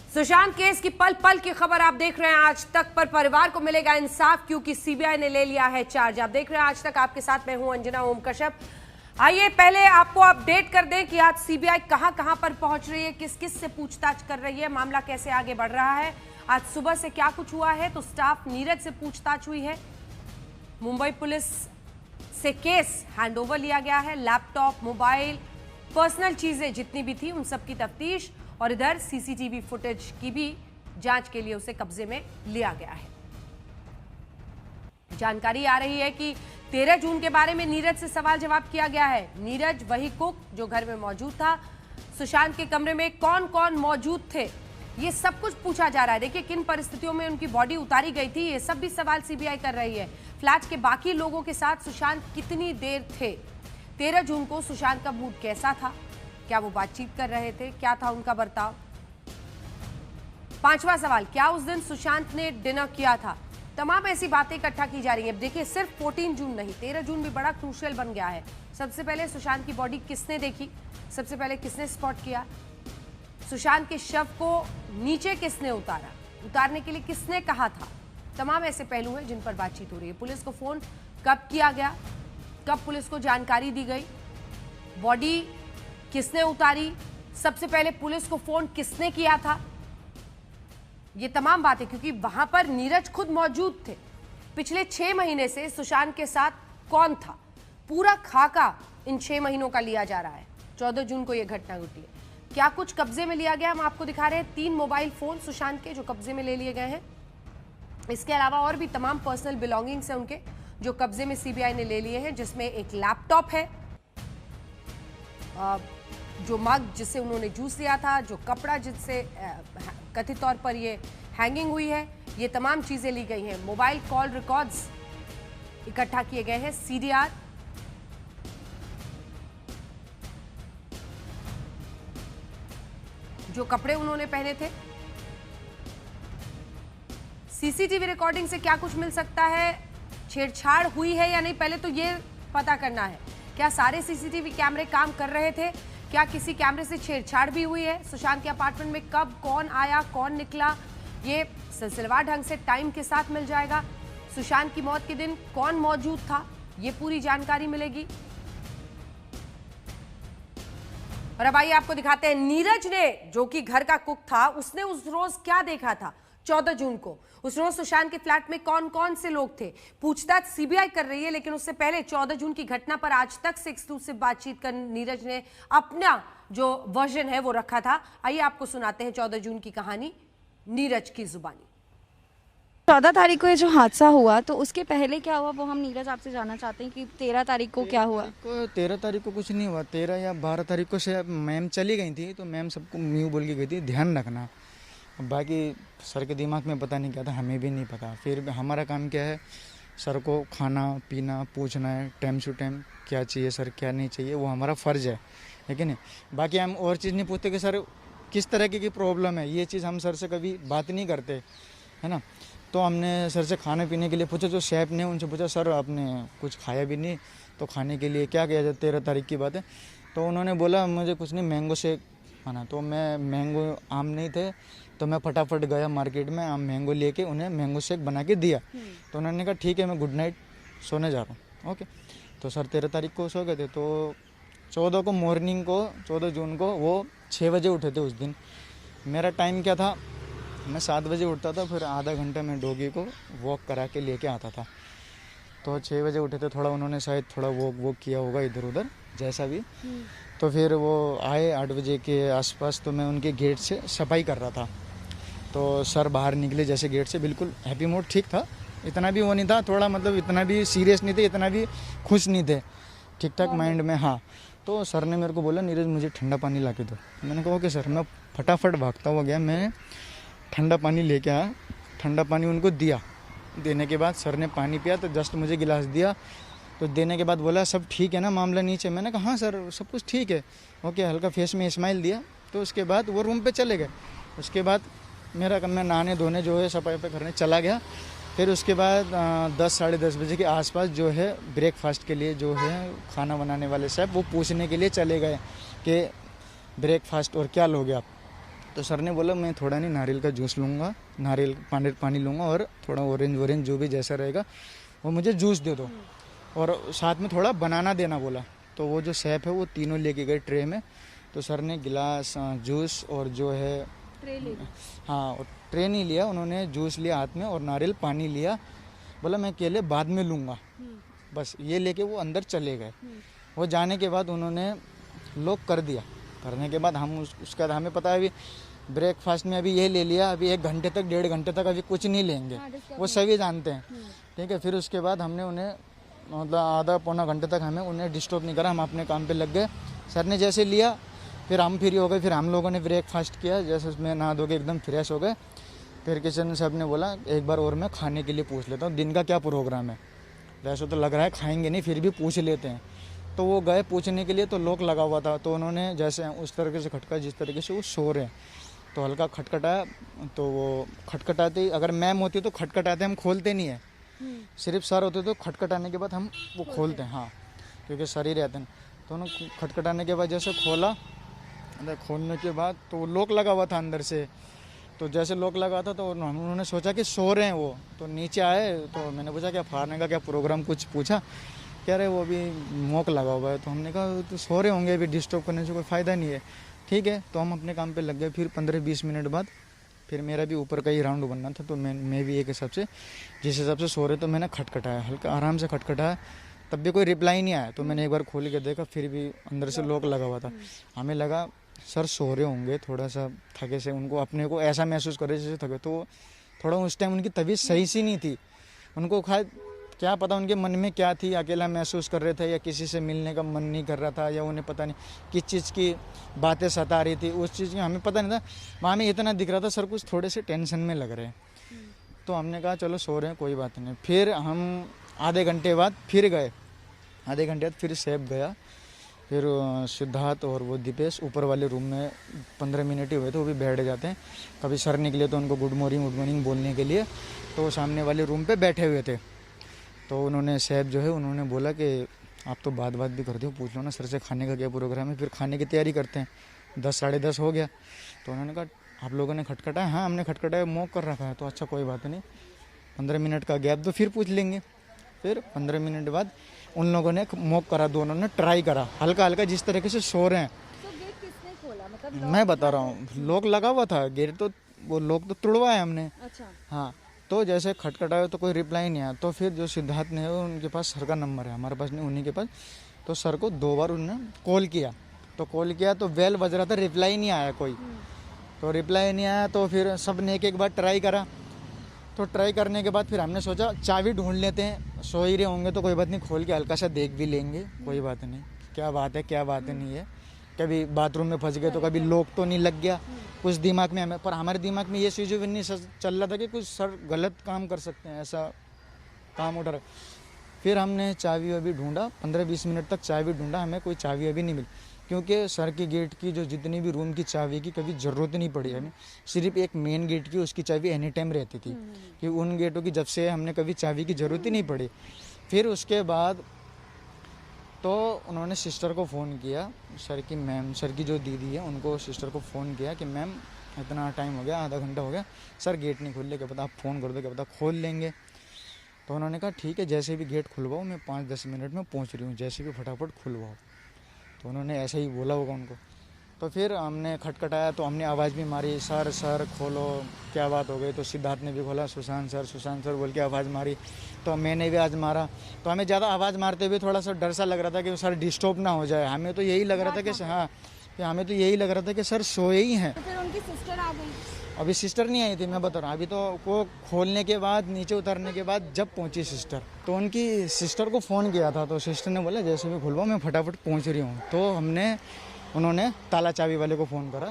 Sushant case की पल पल की खबर आप देख रहे हैं आज तक पर। परिवार को मिलेगा इंसाफ क्योंकि सीबीआई ने ले लिया है चार्ज। आप देख रहे हैं आज तक, आपके साथ मैं हूं अंजना ओम कश्यप। आइए पहले आपको अपडेट कर दें कि आज सीबीआई कहां कहां पर पहुंच रही है, किस किस से पूछताछ कर रही है, मामला कैसे आगे बढ़ रहा है, आज सुबह से क्या कुछ हुआ है। तो स्टाफ नीरज से पूछताछ हुई है, मुंबई पुलिस से केस हैंडओवर लिया गया है, लैपटॉप, मोबाइल, पर्सनल चीजें जितनी भी थी उन सब की तफ्तीश, और इधर सीसीटीवी फुटेज की भी जांच के लिए उसे कब्जे में लिया गया है। जानकारी आ रही है कि 13 जून के बारे में नीरज से सवाल जवाब किया गया है। नीरज वही कुक जो घर में मौजूद था, सुशांत के कमरे में कौन कौन मौजूद थे, ये सब कुछ पूछा जा रहा है। देखिए किन परिस्थितियों में उनकी बॉडी उतारी गई थी, ये सब भी सवाल सीबीआई कर रही है। फ्लैट के बाकी लोगों के साथ सुशांत कितनी देर थे, 13 जून को सुशांत का मूड कैसा था, क्या वो बातचीत कर रहे थे, क्या था उनका बर्ताव। पांचवा सवाल, क्या उस दिन सुशांत ने डिनर किया था। तमाम ऐसी बातें इकट्ठा की जा रही है। देखिए सिर्फ 14 जून नहीं, 13 जून भी बड़ा क्रूशियल बन गया है। सबसे पहले सुशांत की बॉडी किसने देखी, सबसे पहले किसने स्पॉट किया, सुशांत के शव को नीचे किसने उतारा, उतारने के लिए किसने कहा था। तमाम ऐसे पहलू हैं जिन पर बातचीत हो रही है। पुलिस को फोन कब किया गया, कब पुलिस को जानकारी दी गई, बॉडी किसने उतारी, सबसे पहले पुलिस को फोन किसने किया था, ये तमाम बातें, क्योंकि वहां पर नीरज खुद मौजूद थे। पिछले 6 महीने से सुशांत के साथ कौन था, पूरा खाका इन 6 महीनों का लिया जा रहा है। 14 जून को यह घटना घटी है। क्या कुछ कब्जे में लिया गया, हम आपको दिखा रहे हैं। 3 मोबाइल फोन सुशांत के जो कब्जे में ले लिए गए हैं। इसके अलावा और भी तमाम पर्सनल बिलोंगिंग्स हैं उनके जो कब्जे में सीबीआई ने ले लिए हैं, जिसमें एक लैपटॉप है, जो मग जिससे उन्होंने जूस लिया था, जो कपड़ा जिससे कथित तौर पर ये हैंगिंग हुई है, ये तमाम चीजें ली गई हैं। मोबाइल कॉल रिकॉर्ड्स इकट्ठा किए गए हैं, सीडीआर, जो कपड़े उन्होंने पहने थे। सीसीटीवी रिकॉर्डिंग से क्या कुछ मिल सकता है, छेड़छाड़ हुई है या नहीं, पहले तो ये पता करना है। क्या सारे सीसीटीवी कैमरे काम कर रहे थे, क्या किसी कैमरे से छेड़छाड़ भी हुई है, सुशांत के अपार्टमेंट में कब कौन आया कौन निकला, ये सिलसिलेवार ढंग से टाइम के साथ मिल जाएगा। सुशांत की मौत के दिन कौन मौजूद था, ये पूरी जानकारी मिलेगी। और अब आइए आपको दिखाते हैं, नीरज ने जो कि घर का कुक था, उसने उस रोज क्या देखा था 14 जून को। उस रोज सुशांत के फ्लैट में कौन कौन से लोग थे, पूछताछ सीबीआई कर रही है। लेकिन उससे पहले 14 जून की घटना पर आज तक से एक्सक्लूसिव बातचीत कर नीरज ने अपना जो वर्जन है वो रखा था। आइए आपको सुनाते हैं 14 जून की कहानी नीरज की जुबानी। 14 तारीख को ये जो हादसा हुआ, तो उसके पहले क्या हुआ वो हम नीरज आपसे जानना चाहते हैं कि 13 तारीख को क्या हुआ। 13 तारीख को कुछ नहीं हुआ। 13 या 12 तारीख को से मैम चली गई थी, तो मैम सबको म्यू बोल के गई थी, ध्यान रखना। बाकी सर के दिमाग में पता नहीं क्या था, हमें भी नहीं पता। फिर हमारा काम क्या है, सर को खाना पीना पूछना है, टाइम टू टाइम क्या चाहिए सर क्या नहीं चाहिए, वो हमारा फ़र्ज है कि नहीं। बाकी हम और चीज़ नहीं पूछते कि सर किस तरह की प्रॉब्लम है, ये चीज़ हम सर से कभी बात नहीं करते, है ना। तो हमने सर से खाने पीने के लिए पूछा, जो शेफ ने उनसे पूछा, सर आपने कुछ खाया भी नहीं तो खाने के लिए क्या किया जाए, 13 तारीख की बात है। तो उन्होंने बोला मुझे कुछ नहीं, मैंगो शेक खाना। तो मैं मैंगो आम नहीं थे, तो मैं फटाफट गया मार्केट में, आम मैंगो लेके उन्हें मैंगो शेक बना के दिया। तो उन्होंने कहा ठीक है मैं गुड नाइट सोने जा रहा हूँ, ओके। तो सर 13 तारीख को सो गए थे। तो 14 को मॉर्निंग को, 14 जून को वो 6 बजे उठे थे उस दिन। मेरा टाइम क्या था, मैं 7 बजे उठता था, फिर आधा घंटा मैं डॉगी को वॉक करा के लेके आता था। तो 6 बजे उठे थे, थोड़ा उन्होंने शायद थोड़ा वॉक किया होगा इधर उधर जैसा भी। तो फिर वो आए 8 बजे के आसपास, तो मैं उनके गेट से सफाई कर रहा था। तो सर बाहर निकले जैसे गेट से, बिल्कुल हैप्पी मूड ठीक था, इतना भी वो नहीं था, थोड़ा मतलब इतना भी सीरियस नहीं थे, इतना भी खुश नहीं थे, ठीक ठाक माइंड में। हाँ, तो सर ने मेरे को बोला नीरज मुझे ठंडा पानी ला के दो। मैंने कहा ओके सर। मैं फटाफट भागता हुआ गया, मैं ठंडा पानी लेके आया, ठंडा पानी उनको दिया। देने के बाद सर ने पानी पिया, तो जस्ट मुझे गिलास दिया। तो देने के बाद बोला सब ठीक है ना मामला नीचे। मैंने कहा हाँ सर सब कुछ ठीक है, ओके। हल्का फेस में स्माइल दिया। तो उसके बाद वो रूम पे चले गए। उसके बाद मैं नहाने धोने जो है सफाई पे करने चला गया। फिर उसके बाद 10 साढ़े 10 बजे के आसपास जो है ब्रेकफास्ट के लिए जो है खाना बनाने वाले साहब वो पूछने के लिए चले गए कि ब्रेकफास्ट और क्या लोगे आप। तो सर ने बोला मैं थोड़ा नहीं नारियल का जूस लूँगा, नारियल पानी लूँगा और थोड़ा ऑरेंज जो भी जैसा रहेगा वो मुझे जूस दे दो, और साथ में थोड़ा बनाना देना बोला। तो वो जो सेफ है वो तीनों लेके गए ट्रे में। तो सर ने गिलास, जूस और जो है ट्रे ले ली। हाँ, और ट्रे नहीं लिया उन्होंने, जूस लिया हाथ में और नारियल पानी लिया। बोला मैं केले बाद में लूँगा, बस ये लेके वो अंदर चले गए। वो जाने के बाद उन्होंने लॉक कर दिया। करने के बाद हम उसका हमें पता है अभी ब्रेकफास्ट में अभी ये ले लिया, अभी 1 घंटे तक 1.5 घंटे तक अभी कुछ नहीं लेंगे, वो सभी जानते हैं। ठीक है, फिर उसके बाद हमने उन्हें मतलब आधा पौना घंटे तक हमें उन्हें डिस्टर्ब नहीं करा, हम अपने काम पे लग गए। सर ने जैसे लिया फिर हम फ्री हो गए, फिर हम लोगों ने ब्रेकफास्ट किया, जैसे उसमें नहा धो के एकदम फ्रेश हो गए। फिर किचन साहब ने बोला एक बार और मैं खाने के लिए पूछ लेता हूँ दिन का क्या प्रोग्राम है। वैसे तो लग रहा है खाएंगे नहीं, फिर भी पूछ लेते हैं। तो वो गए पूछने के लिए, तो लॉक लगा हुआ था। तो उन्होंने जैसे उस तरीके से खटका जिस तरीके से वो सो रहे हैं, तो हल्का खटखटाया। तो वो खटखटाते, अगर मैम होती तो खटखटाते हम खोलते नहीं है, सिर्फ सर होते तो खटखटाने के बाद हम वो खोलते हैं। हाँ, क्योंकि सर ही रहते हैं। तो उन्होंने खटखटाने के बाद जैसे खोला, अंदर खोलने के बाद तो लॉक लगा हुआ था अंदर से। तो जैसे लॉक लगा था तो उन्होंने सोचा कि सो रहे हैं वो, तो नीचे आए। तो मैंने पूछा क्या फाड़ने का क्या प्रोग्राम, कुछ पूछा। कह रहे वो अभी मॉक लगा हुआ है। तो हमने कहा तो सो रहे होंगे, अभी डिस्टर्ब करने से कोई फ़ायदा नहीं है। ठीक है, तो हम अपने काम पे लग गए। फिर 15-20 मिनट बाद फिर मेरा भी ऊपर का ही राउंड बनना था, तो मैं भी एक हिसाब से जिस हिसाब से सो रहे तो मैंने खटखटाया, हल्का आराम से खटखटाया, तब भी कोई रिप्लाई नहीं आया। तो मैंने एक बार खोल के देखा, फिर भी अंदर से लॉक लगा हुआ था। हमें लगा सर सो रहे होंगे, थोड़ा सा थके से, उनको अपने को ऐसा महसूस करे जैसे थके। तो थोड़ा उस टाइम उनकी तबीयत सही सी नहीं थी, उनको क्या पता उनके मन में क्या थी, अकेला महसूस कर रहे थे या किसी से मिलने का मन नहीं कर रहा था, या उन्हें पता नहीं किस चीज़ की बातें सता रही थी, उस चीज़ की हमें पता नहीं था। वहाँ में इतना दिख रहा था सर कुछ थोड़े से टेंशन में लग रहे हैं। तो हमने कहा चलो सो रहे हैं कोई बात नहीं। फिर हम आधे घंटे बाद फिर गए, आधे घंटे बाद फिर सैफ गया। फिर सिद्धार्थ और वो दीपेश ऊपर वाले रूम में 15 मिनट ही हुए थे, वो भी बैठ जाते हैं। कभी सर निकले तो उनको गुड मॉर्निंग बोलने के लिए, तो वो सामने वाले रूम पे बैठे हुए थे। तो उन्होंने सैफ जो है उन्होंने बोला कि आप तो बात भी करते हो, पूछ लो ना सर से खाने का क्या प्रोग्राम है। फिर खाने की तैयारी करते हैं, 10 साढ़े 10 हो गया। तो उन्होंने कहा आप लोगों ने खटखटाया? हाँ हमने खटखटाया, मॉक कर रखा है। तो अच्छा कोई बात नहीं, 15 मिनट का गैप दो फिर पूछ लेंगे। फिर 15 मिनट बाद उन लोगों ने मॉक करा, दोनों ने ट्राई करा, हल्का हल्का जिस तरीके से सो रहे हैं। तो गेट किसने खोला, मतलब मैं बता रहा हूँ, लॉक लगा हुआ था गेट, तो वो लॉक तो तोड़वाया हमने। अच्छा। हाँ, तो जैसे खटखटाया तो कोई रिप्लाई नहीं आया। तो फिर जो सिद्धार्थ ने उनके पास सर का नंबर है, हमारे पास नहीं, उन्हीं के पास। तो सर को 2 बार उन्होंने कॉल किया, तो बेल बज रहा था, रिप्लाई नहीं आया कोई। तो रिप्लाई नहीं आया तो फिर सब ने एक बार ट्राई करा। तो ट्राई करने के बाद फिर हमने सोचा चाबी ढूंढ लेते हैं, सो ही रहे होंगे तो कोई बात नहीं, खोल के हल्का सा देख भी लेंगे, कोई बात नहीं, क्या बात है नहीं है। कभी बाथरूम में फंस गए तो कभी लॉक तो नहीं लग गया, कुछ दिमाग में हमें, पर हमारे दिमाग में ये चीज़ नहीं चल रहा था कि कुछ सर गलत काम कर सकते हैं, ऐसा काम उठा रहा। फिर हमने चाबी अभी ढूंढा, 15-20 मिनट तक चाबी ढूंढा, हमें कोई चाबी अभी नहीं मिली, क्योंकि सर की गेट की जो जितनी भी रूम की चाबी की कभी ज़रूरत नहीं पड़ी हमें। सिर्फ एक मेन गेट की उसकी चाबी एनी टाइम रहती थी, कि उन गेटों की जब से हमने कभी चाबी की ज़रूरत ही नहीं पड़ी। फिर उसके बाद तो उन्होंने सिस्टर को फ़ोन किया, सर की मैम, सर की जो दीदी है उनको, सिस्टर को फ़ोन किया कि मैम इतना टाइम हो गया, आधा घंटा हो गया, सर गेट नहीं खोल रहे, क्या पता आप फ़ोन कर दो, क्या पता खोल लेंगे। तो उन्होंने कहा ठीक है, जैसे भी गेट खुलवाओ, मैं 5-10 मिनट में पहुंच रही हूँ, जैसे भी फटाफट खुलवाओ। तो उन्होंने ऐसे ही बोला होगा उनको। तो फिर हमने खटखटाया, तो हमने आवाज़ भी मारी, सर सर खोलो, क्या बात हो गई। तो सिद्धार्थ ने भी खोला, सुशांत सर बोल के आवाज़ मारी। तो मैंने भी आज मारा। तो हमें ज़्यादा आवाज़ मारते हुए थोड़ा सा डर सा लग रहा था कि सर डिस्टर्ब ना हो जाए। हमें तो यही लग रहा था कि हाँ, हमें तो यही लग रहा था कि सर सोए ही हैं। तो फिर उनकी सिस्टर आ गई? अभी सिस्टर नहीं आई थी, मैं बता रहा हूँ। अभी तो वो खोलने के बाद, नीचे उतरने के बाद जब पहुंची सिस्टर, तो उनकी सिस्टर को फ़ोन किया था। तो सिस्टर ने बोला जैसे भी खुलवाओ, मैं फटाफट पहुंच रही हूँ। तो उन्होंने ताला चाबी वाले को फ़ोन करा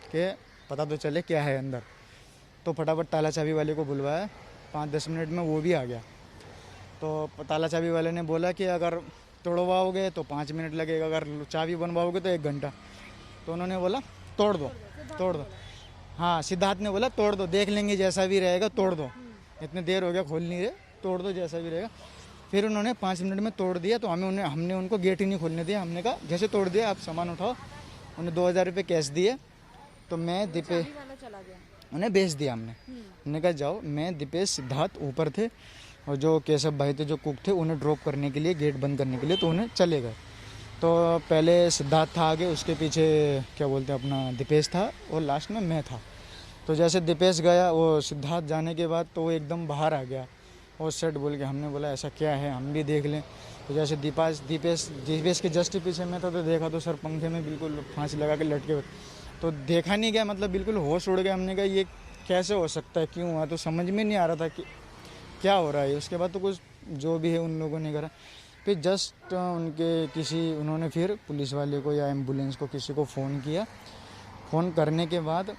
कि पता तो चले क्या है अंदर। तो फटाफट ताला चाबी वाले को बुलवाया, 5-10 मिनट में वो भी आ गया। तो ताला चाबी वाले ने बोला कि अगर तोड़वाओगे तो 5 मिनट लगेगा, अगर चाबी बनवाओगे तो 1 घंटा। तो उन्होंने बोला तोड़ दो। हाँ, सिद्धार्थ ने बोला तोड़ दो, देख लेंगे जैसा भी रहेगा, तोड़ दो, इतनी देर हो गया खोल नहीं रहे, तोड़ दो जैसा भी रहेगा। फिर उन्होंने 5 मिनट में तोड़ दिया। तो हमने उनको गेट ही नहीं खोलने दिया। हमने कहा जैसे तोड़ दिया आप सामान उठाओ। उन्हें 2000 रुपये कैश दिए, तो मैं दीपेश वाला चला गया। उन्हें भेज दिया हमने। हमने कहा जाओ, मैं दीपेश सिद्धार्थ ऊपर थे और जो केशव भाई थे जो कुक थे उन्हें ड्रॉप करने के लिए, गेट बंद करने के लिए, तो उन्हें चले गए। तो पहले सिद्धार्थ था आगे, उसके पीछे क्या बोलते हैं अपना दीपेश था और लास्ट में मैं था। तो जैसे दीपेश गया, वो सिद्धार्थ जाने के बाद तो वो एकदम बाहर आ गया और सेट बोल के। हमने बोला ऐसा क्या है, हम भी देख लें। तो जैसे दीपेश के जस्ट पीछे में था तो देखा तो सर पंखे में बिल्कुल फांसी लगा के लटके। तो देखा नहीं गया, मतलब बिल्कुल होश उड़ गया। हमने कहा ये कैसे हो सकता है, क्यों हुआ, तो समझ में नहीं आ रहा था कि क्या हो रहा है। उसके बाद तो कुछ जो भी है उन लोगों ने करा। फिर जस्ट उन्होंने फिर पुलिस वाले को या एम्बुलेंस को किसी को फ़ोन किया। फ़ोन करने के बाद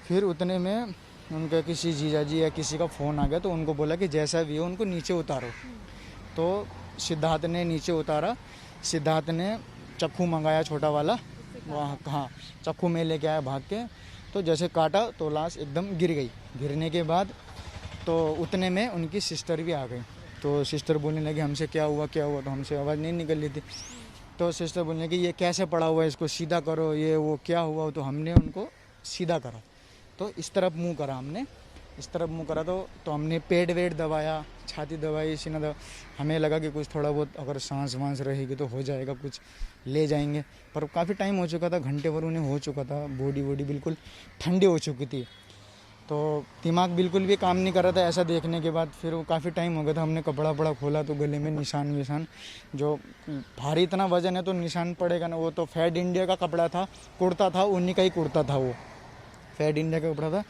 फिर उतने में उनका किसी जीजाजी या किसी का फ़ोन आ गया, तो उनको बोला कि जैसा भी हो उनको नीचे उतारो। तो सिद्धार्थ ने नीचे उतारा। सिद्धार्थ ने चक्कू मंगाया छोटा वाला, वहाँ हाँ चक्कू में लेके आया भाग के। तो जैसे काटा तो लाश एकदम गिर गई। गिरने के बाद तो उतने में उनकी सिस्टर भी आ गई। तो सिस्टर बोलने लगी हमसे क्या हुआ क्या हुआ, तो हमसे आवाज़ नहीं निकल रही थी। तो सिस्टर बोलने लगी ये कैसे पड़ा हुआ है, इसको सीधा करो, ये वो क्या हुआ। तो हमने उनको सीधा करा। तो इस तरफ मुंह करा हमने, इस तरफ मुंह करा। तो हमने पेट वेट दबाया, छाती दबाई, सीना दबाया। हमें लगा कि कुछ थोड़ा बहुत अगर सांस वांस रहेगी तो हो जाएगा, कुछ ले जाएंगे। पर काफ़ी टाइम हो चुका था, घंटे भर उन्हें हो चुका था। बॉडी बिल्कुल ठंडी हो चुकी थी, तो दिमाग बिल्कुल भी काम नहीं कर रहा था। ऐसा देखने के बाद फिर वो काफ़ी टाइम हो गया था। हमने कपड़ा खोला तो गले में निशान विशान, जो भारी इतना वजन है तो निशान पड़ेगा ना। वो तो फैड इंडिया का कपड़ा था, कुर्ता था, उन्हीं का ही कुर्ता था, वो फैड इंडिया का कपड़ा था।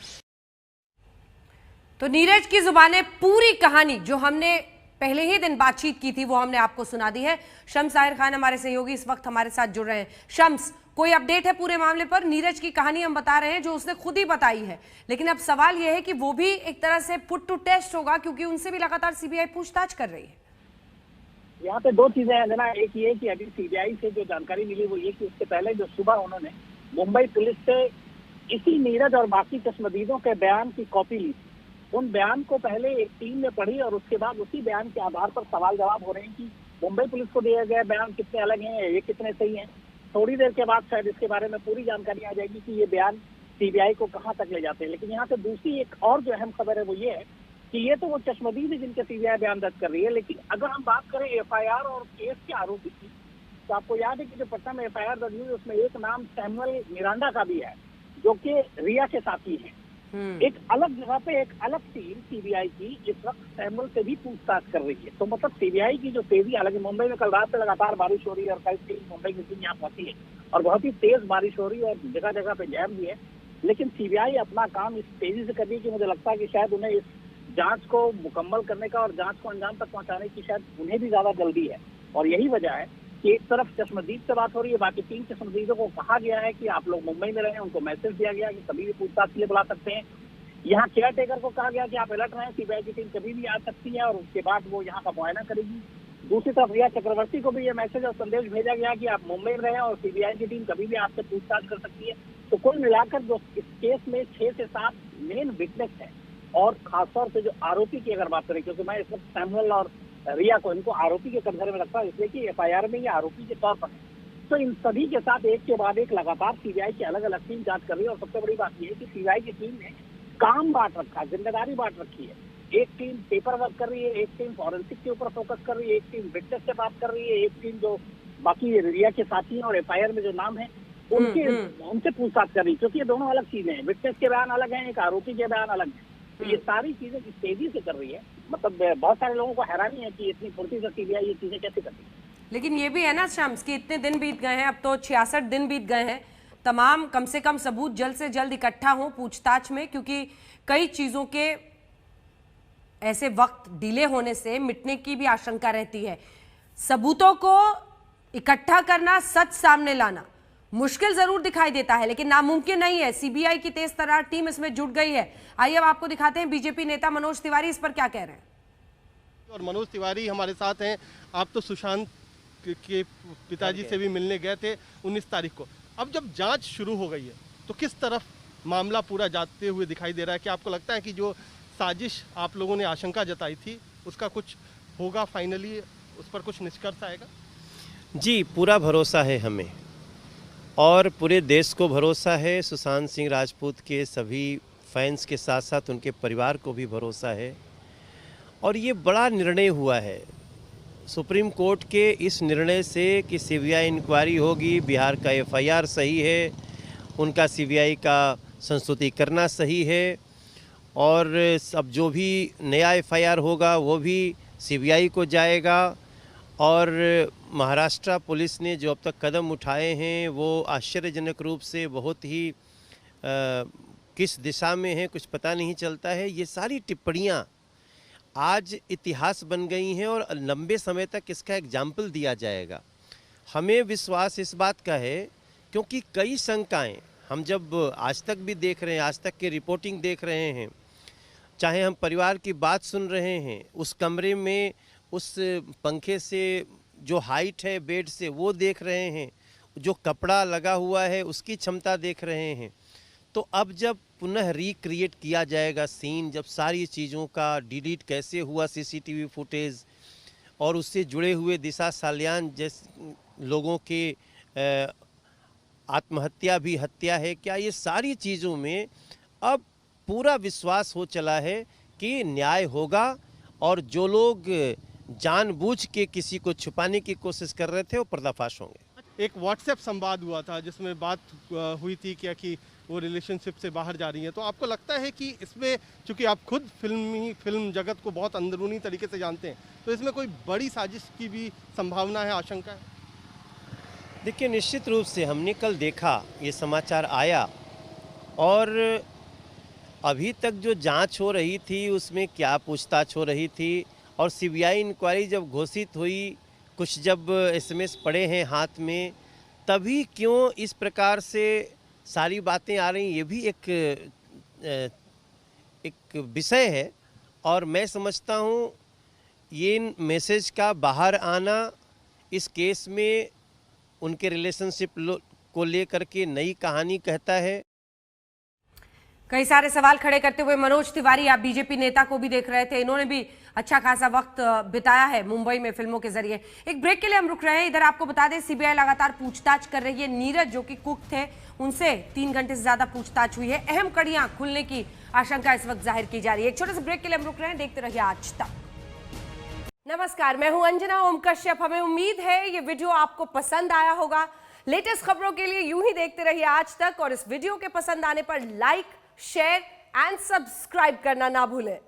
तो नीरज की जुबाने पूरी कहानी जो हमने पहले ही दिन बातचीत की थी वो हमने आपको सुना दी है। शम्स ताहिर खान हमारे सहयोगी इस वक्त हमारे साथ जुड़ रहे हैं। शम्स, कोई अपडेट है पूरे मामले पर? नीरज की कहानी हम बता रहे हैं जो उसने खुद ही बताई है, लेकिन अब सवाल यह है कि वो भी एक तरह से पुट टू टेस्ट होगा, क्योंकि उनसे भी लगातार सीबीआई पूछताछ कर रही है। यहाँ पे दो चीजें हैं ना। एक ये कि अभी सीबीआई से जो जानकारी मिली वो ये कि उसके पहले जो सुबह उन्होंने मुंबई पुलिस से इसी नीरज और बाकी चश्मदीदों के बयान की कॉपी ली। उन बयान को पहले एक टीम ने पढ़ी और उसके बाद उसी बयान के आधार पर सवाल जवाब हो रहे हैं कि मुंबई पुलिस को दिए गए बयान कितने अलग हैं, ये कितने सही हैं। थोड़ी देर के बाद शायद इसके बारे में पूरी जानकारी आ जाएगी कि ये बयान सीबीआई को कहाँ तक ले जाते हैं। लेकिन यहाँ से दूसरी एक और जो अहम खबर है वो ये है कि ये तो वो चश्मदीद है जिनके सीबीआई बयान दर्ज कर रही है, लेकिन अगर हम बात करें एफआईआर और केस के आरोपी की, तो आपको याद है कि जो पटना में एफआईआर दर्ज हुई उसमें एक नाम सैमुअल मिरांडा का भी है, जो कि रिया के साथी हैं। एक अलग जगह पे एक अलग टीम सीबीआई की इस वक्त सैमुअल से भी पूछताछ कर रही है। तो मतलब सीबीआई की जो तेजी, हालांकि मुंबई में कल रात से लगातार बारिश हो रही है और कल टीम मुंबई की टीम यहाँ पहुंची है और बहुत ही तेज बारिश हो रही है और जगह जगह पे जैम भी है, लेकिन सीबीआई अपना काम इस तेजी से कर रही है कि मुझे लगता है कि शायद उन्हें इस जांच को मुकम्मल करने का और जांच को अंजाम तक पहुंचाने की शायद उन्हें भी ज्यादा जल्दी है। और यही वजह है कि एक तरफ चश्मदीद से बात हो रही है, बाकी 3 चश्मदीदों को कहा गया है कि आप लोग मुंबई में रहें, उनको मैसेज दिया गया कि कभी भी पूछताछ के लिए बुला सकते हैं। यहाँ केयर टेकर को कहा गया कि आप अलर्ट रहें, सीबीआई की टीम कभी भी आ सकती है और उसके बाद वो यहाँ का मुआयना करेगी। दूसरी तरफ रिया चक्रवर्ती को भी ये मैसेज और संदेश भेजा गया कि आप मुंबई में रहें और सीबीआई की टीम कभी भी आपसे पूछताछ कर सकती है। तो कुल मिलाकर जो इस केस में 6 से 7 मेन विटनेस है और खासतौर से जो आरोपी की अगर बात करें, क्योंकि मैं इस वक्त सैमुअल और रिया को इनको आरोपी के कटघरे में रखता हूँ इसलिए कि एफआईआर में ये आरोपी के तौर पर है। तो इन सभी के साथ एक के बाद एक लगातार सीबीआई की अलग अलग टीम जांच कर रही है और सबसे बड़ी बात यह है कि सीबीआई की टीम ने काम बांट रखा है, जिम्मेदारी बांट रखी है। एक टीम पेपर वर्क कर रही है, एक टीम फॉरेंसिक के ऊपर फोकस कर रही है, एक टीम विटनेस से बात कर रही है, एक टीम जो बाकी रिया के साथी हैं और एफआईआर में जो नाम है उनसे पूछताछ कर रही है, क्योंकि ये दोनों अलग चीजें हैं। विटनेस के बयान अलग हैं, एक आरोपी के बयान अलग हैं। तो ये सारी चीजें इस तेजी से कर रही है, मतलब बहुत सारे लोगों को हैरानी है कि इतनी फुर्ती से सीबीआई ये चीजें कैसे करती है। लेकिन ये भी है ना शम्स कि इतने दिन बीत गए हैं, अब तो 66 दिन बीत गए हैं, तमाम कम से कम सबूत जल्द से जल्द इकट्ठा हो पूछताछ में, क्योंकि कई चीजों के ऐसे वक्त डिले होने से मिटने की भी आशंका रहती है। सबूतों को इकट्ठा करना, सच सामने लाना मुश्किल जरूर दिखाई देता है, लेकिन नामुमकिन नहीं है। सीबीआई की तेज तर्रार टीम इसमें जुट गई है। आइए अब आपको दिखाते हैं बीजेपी नेता मनोज तिवारी इस पर क्या कह रहे हैं। और मनोज तिवारी हमारे साथ हैं। आप तो सुशांत के पिताजी से भी मिलने गए थे 19 तारीख को। अब जब जांच शुरू हो गई है तो किस तरफ मामला पूरा जाते हुए दिखाई दे रहा है? कि आपको लगता है कि जो साजिश आप लोगों ने आशंका जताई थी उसका कुछ होगा, फाइनली उस पर कुछ निष्कर्ष आएगा? जी, पूरा भरोसा है हमें। और पूरे देश को भरोसा है, सुशांत सिंह राजपूत के सभी फैंस के साथ साथ उनके परिवार को भी भरोसा है। और ये बड़ा निर्णय हुआ है सुप्रीम कोर्ट के इस निर्णय से कि सीबीआई इंक्वायरी होगी, बिहार का एफआईआर सही है, उनका सीबीआई का संस्तुति करना सही है, और अब जो भी नया एफआईआर होगा वो भी सीबीआई को जाएगा। और महाराष्ट्र पुलिस ने जो अब तक कदम उठाए हैं वो आश्चर्यजनक रूप से बहुत ही किस दिशा में है कुछ पता नहीं चलता है। ये सारी टिप्पणियाँ आज इतिहास बन गई हैं और लंबे समय तक इसका एग्जाम्पल दिया जाएगा। हमें विश्वास इस बात का है क्योंकि कई शंकाएं हम जब आज तक भी देख रहे हैं, आज तक की रिपोर्टिंग देख रहे हैं, चाहे हम परिवार की बात सुन रहे हैं, उस कमरे में उस पंखे से जो हाइट है बेड से वो देख रहे हैं, जो कपड़ा लगा हुआ है उसकी क्षमता देख रहे हैं। तो अब जब पुनः रिक्रिएट किया जाएगा सीन, जब सारी चीज़ों का डिलीट कैसे हुआ सीसीटीवी फुटेज और उससे जुड़े हुए दिशा साल्यान जैसे लोगों के आत्महत्या भी हत्या है, क्या ये सारी चीज़ों में अब पूरा विश्वास हो चला है कि न्याय होगा और जो लोग जानबूझ के किसी को छुपाने की कोशिश कर रहे थे वो पर्दाफाश होंगे। एक व्हाट्सएप संवाद हुआ था जिसमें बात हुई थी क्या कि वो रिलेशनशिप से बाहर जा रही हैं, तो आपको लगता है कि इसमें, चूंकि आप खुद फिल्म जगत को बहुत अंदरूनी तरीके से जानते हैं, तो इसमें कोई बड़ी साजिश की भी संभावना है, आशंका है? देखिए, निश्चित रूप से हमने कल देखा ये समाचार आया और अभी तक जो जांच हो रही थी उसमें क्या पूछताछ हो रही थी, और सीबीआई इंक्वायरी जब घोषित हुई, कुछ जब एसएमएस पड़े हैं हाथ में, तभी क्यों इस प्रकार से सारी बातें आ रही, ये भी एक विषय है। और मैं समझता हूँ ये मैसेज का बाहर आना इस केस में उनके रिलेशनशिप को लेकर के नई कहानी कहता है। कई सारे सवाल खड़े करते हुए मनोज तिवारी, आप बीजेपी नेता को भी देख रहे थे, इन्होंने भी अच्छा खासा वक्त बिताया है मुंबई में फिल्मों के जरिए। एक ब्रेक के लिए हम रुक रहे हैं। इधर आपको बता दें सीबीआई लगातार पूछताछ कर रही है। नीरज जो कि कुक थे, उनसे 3 घंटे से ज्यादा पूछताछ हुई है। अहम कड़ियां खुलने की आशंका इस वक्त जाहिर की जा रही है। एक छोटे से ब्रेक के लिए हम रुक रहे हैं, देखते रहिए आज तक। नमस्कार, मैं हूं अंजना ओम कश्यप। हमें उम्मीद है ये वीडियो आपको पसंद आया होगा। लेटेस्ट खबरों के लिए यूं ही देखते रहिए आज तक, और इस वीडियो के पसंद आने पर लाइक, शेयर एंड सब्सक्राइब करना ना भूलें।